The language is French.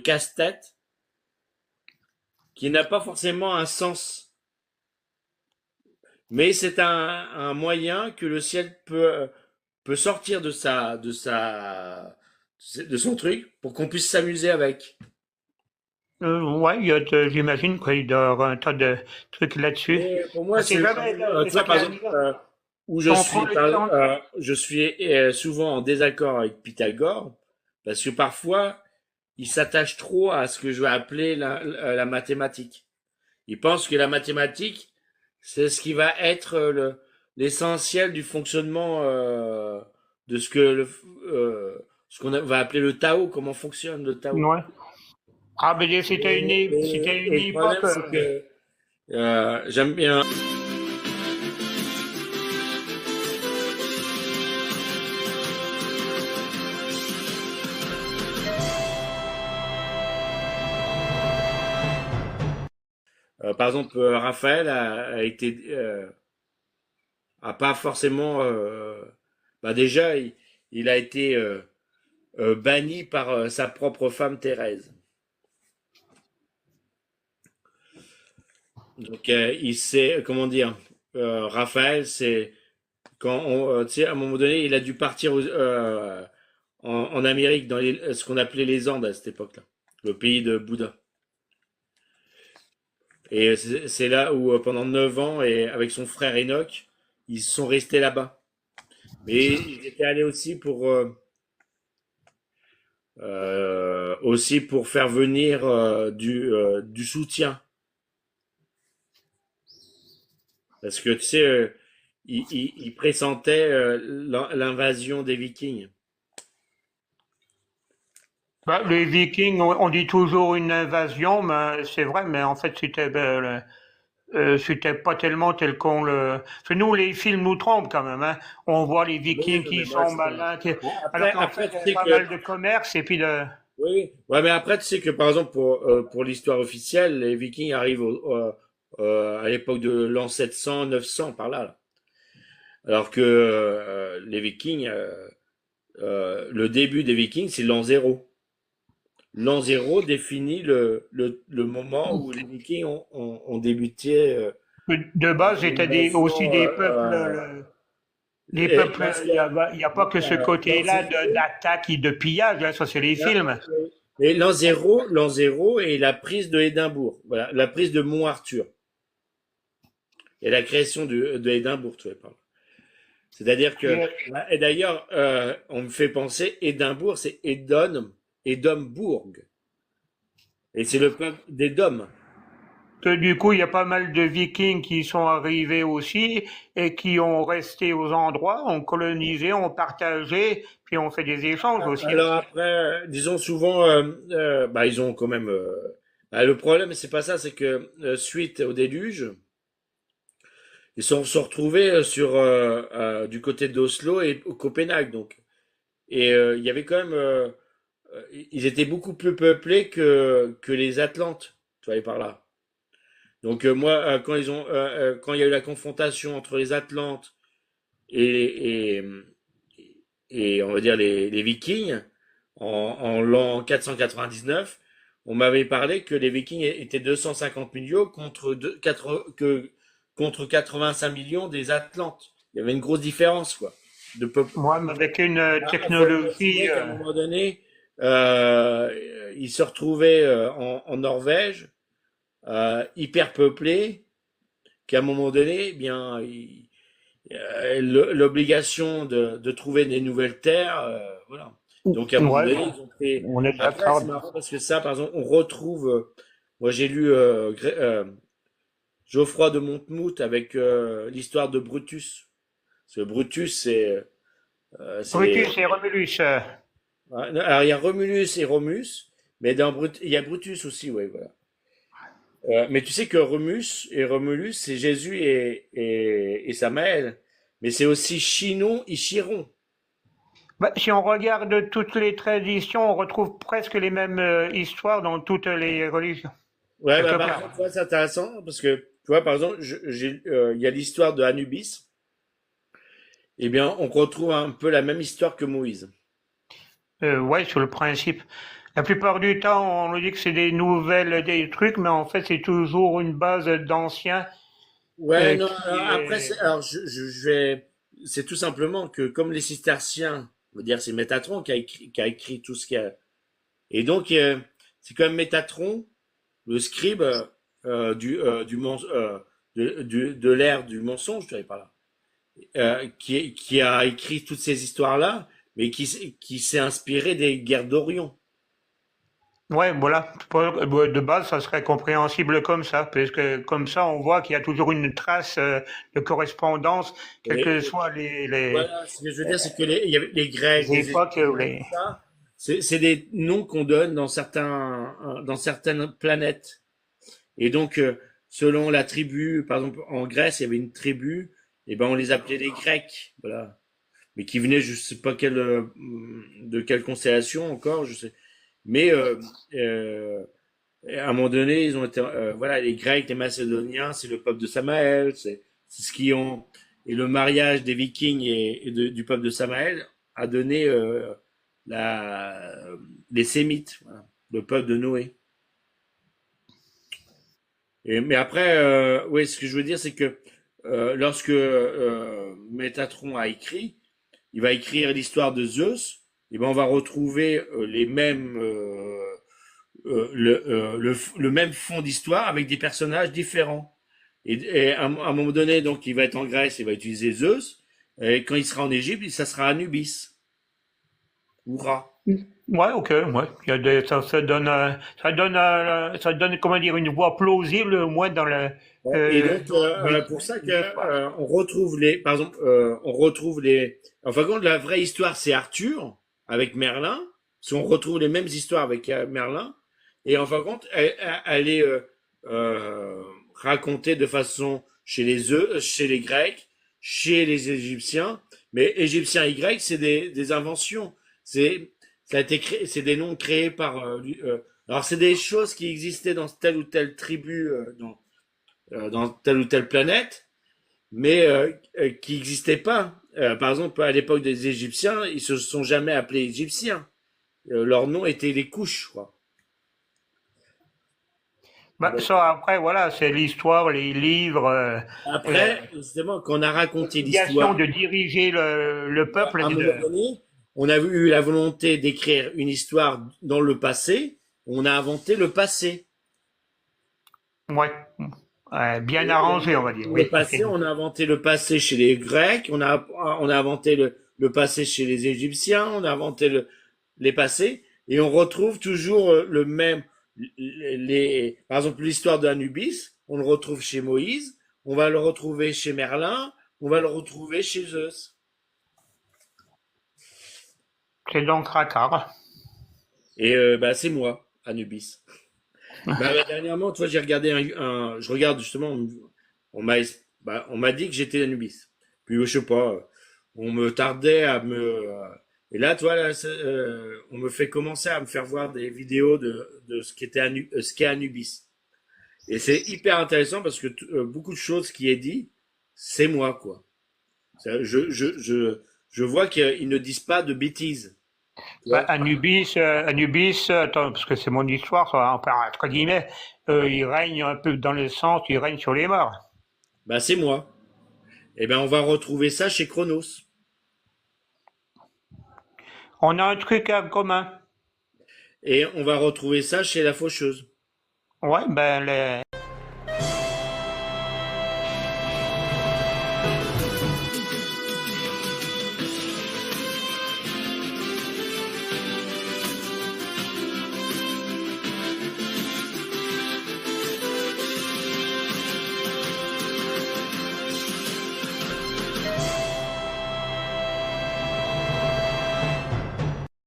casse-tête qui n'a pas forcément un sens. Mais c'est un moyen que le ciel peut sortir de son truc pour qu'on puisse s'amuser avec. Ouais, j'imagine qu'il doit y avoir un tas de trucs là-dessus. Mais pour moi, C'est c'est jamais, vraiment, tu c'est ça vois, qui est par exemple, amusant. où Quand on prend le temps. je suis souvent en désaccord avec Pythagore, parce que parfois, il s'attache trop à ce que je vais appeler la mathématique. Il pense que la mathématique, c'est ce qui va être l'essentiel du fonctionnement de ce qu'on va appeler le Tao, comment fonctionne le Tao. Ouais. Ah, ben, c'était une Et le problème, époque. c'est que j'aime bien. Par exemple, Raphaël a pas forcément. Bah déjà, il a été banni par sa propre femme Thérèse. Donc, il sait, comment dire, Raphaël, c'est tu sais, à un moment donné, il a dû partir en Amérique, dans ce qu'on appelait les Andes à cette époque-là, le pays de Bouddha. Et c'est là où, pendant 9 ans, et avec son frère Enoch, ils sont restés là-bas. Mais ils étaient allés aussi pour faire venir du soutien. Parce que tu sais, il pressentait l'invasion des Vikings. Bah, les Vikings, on dit toujours une invasion, mais c'est vrai, mais en fait, c'était pas tellement tel qu'on le. Parce que nous, les films nous trompent quand même, hein. On voit les Oui, Vikings non, mais qui moi, sont c'est pas. malins, Bon, alors qu'en fait, après, il y tu avait sais pas que. mal de commerce et puis de. Oui, oui. Ouais, mais après, tu sais que, par exemple, pour l'histoire officielle, les Vikings arrivent à l'époque de l'an 700, 900, par là, là. Alors que les Vikings, le début des Vikings, c'est l'an zéro. L'an zéro définit le moment où les Vikings ont débuté De base, c'était aussi l'invasion. des peuples. Les peuples, Parce que il y a pas que ce l'an côté-là zéro, d'attaque et de pillage, hein, ça c'est les films. mais l'an zéro est la prise de Édimbourg. Voilà, la prise de Mont-Arthur et la création de Édimbourg, tu vois, pardon. C'est-à-dire que, et d'ailleurs, on me fait penser, Édimbourg, c'est Édombourg. Et c'est le peuple des Dômes. Que du coup, il y a pas mal de Vikings qui sont arrivés aussi et qui ont resté aux endroits, ont colonisé, ont partagé, puis ont fait des échanges aussi, hein. Alors après, disons souvent, bah, ils ont quand même. Bah, le problème, c'est pas ça, c'est que suite au déluge, ils sont retrouvés du côté d'Oslo et au Copenhague, donc. Et il y avait quand même, ils étaient beaucoup plus peuplés que les Atlantes, tu vois, par là. Donc moi, quand il y a eu la confrontation entre les Atlantes et, et, et on va dire les Vikings en l'an 499, on m'avait parlé que les Vikings étaient 250 millions contre 85 millions des Atlantes. Il y avait une grosse différence, quoi, de peuple. Moi, mais avec une Il faut technologie, imaginer qu'à un moment donné, ils se retrouvaient en Norvège, hyper peuplés, qu'à un moment donné, eh bien, l'obligation de trouver des nouvelles terres, voilà. Donc à un moment ouais, donné, ils ont fait. on est Après, c'est d'accord. marrant parce que ça, par exemple, on retrouve. Moi, j'ai lu Geoffroy de Montemouth avec l'histoire de Brutus. Parce que Brutus, c'est. Brutus et Romulus, Alors il y a Romulus et Romus, mais il y a Brutus aussi, ouais, voilà. Mais tu sais que Remus et Romulus, c'est Jésus et Samaël. Mais c'est aussi Chinon et Chiron. bah, si on regarde toutes les traditions, on retrouve presque les mêmes histoires dans toutes les religions, Ouais, bah, quelque par part. exemple, tu vois, c'est intéressant parce que, tu vois, par exemple, il y a l'histoire de Anubis. Eh bien, on retrouve un peu la même histoire que Moïse. Ouais, sur le principe. La plupart du temps, on nous dit que c'est des nouvelles, des trucs, mais en fait, c'est toujours une base d'anciens Ouais, non, qui après, est... alors je vais, c'est tout simplement que comme les cisterciens, on va dire c'est Métatron qui a écrit tout ce qu'il y a. Et donc, c'est quand même Métatron, le scribe du de l'ère du mensonge, je dirais pas là, qui a écrit toutes ces histoires-là, mais qui s'est inspiré des guerres d'Orient. Ouais, voilà. De base, ça serait compréhensible comme ça, parce que comme ça, on voit qu'il y a toujours une trace de correspondance, quelles que Et soient voilà, ce que je veux dire, c'est que il y avait les Grecs, les les époques ou Égyptiens, tout les... ça, c'est des noms qu'on donne dans certaines planètes. Et donc, selon la tribu, par exemple, en Grèce, il y avait une tribu, et ben on les appelait les Grecs, voilà. Mais qui venaient, je sais pas de quelle constellation encore, je sais. Mais à un moment donné, ils ont été, voilà, les Grecs, les Macédoniens, c'est le peuple de Samaël, c'est ce qui ont, et le mariage des Vikings du peuple de Samaël a donné la, les Sémites, voilà, le peuple de Noé. Mais après, oui, ce que je veux dire, c'est que lorsque Métatron a écrit, il va écrire l'histoire de Zeus, et ben on va retrouver les mêmes le même fond d'histoire avec des personnages différents. Et à un moment donné, donc, il va être en Grèce, il va utiliser Zeus. Et quand il sera en Égypte, ça sera Anubis ou Ra. Ouais, ok, ouais. Il y a ça donne, comment dire, une voie plausible, au moins Ouais. Et donc, dans pour ça que l'histoire. on retrouve par exemple, on retrouve enfin, quand la vraie histoire, c'est Arthur avec Merlin. Si on retrouve les mêmes histoires avec Merlin, et en fin de compte, elle est racontée de façon chez les Grecs, chez les Égyptiens. Mais Égyptiens et Grecs, c'est des inventions. C'est, ça a été créé, c'est des noms créés par. Alors, c'est des choses qui existaient dans telle ou telle tribu, dans telle ou telle planète, mais qui n'existaient pas. Par exemple, à l'époque des Égyptiens, ils se sont jamais appelés Égyptiens. Leur nom était les couches, je crois. Bah, Donc, ça, après, voilà, c'est l'histoire, les livres, après, justement, quand on a raconté l'obligation l'histoire, de diriger le peuple à un et moment de... donné, on a eu la volonté d'écrire une histoire dans le passé, on a inventé le passé. Ouais, bien Et arrangé, on va dire, le oui. passé, on a inventé le passé chez les Grecs, on a inventé le passé chez les Égyptiens, on a inventé les passés, et on retrouve toujours le même, par exemple, l'histoire d'Anubis, on le retrouve chez Moïse, on va le retrouver chez Merlin, on va le retrouver chez Zeus. C'est donc raccord. Et bah, c'est moi, Anubis. Bah, dernièrement, tu vois, j'ai regardé je regarde justement, on m'a, on m'a dit que j'étais Anubis. Puis je sais pas, on me tardait à et là, tu vois, là, on me fait commencer à me faire voir des vidéos de ce ce qu'est Anubis. Et c'est hyper intéressant parce que beaucoup de choses qui est dit, c'est moi, quoi. Je vois qu'ils ne disent pas de bêtises. Tu Bah, vois? Anubis, attends, parce que c'est mon histoire, ça, enfin, entre guillemets, il règne un peu dans le sens, il règne sur les morts. Bah, c'est moi. Et ben, on va retrouver ça chez Chronos. On a un truc en commun. Et on va retrouver ça chez la faucheuse. Ouais, ben,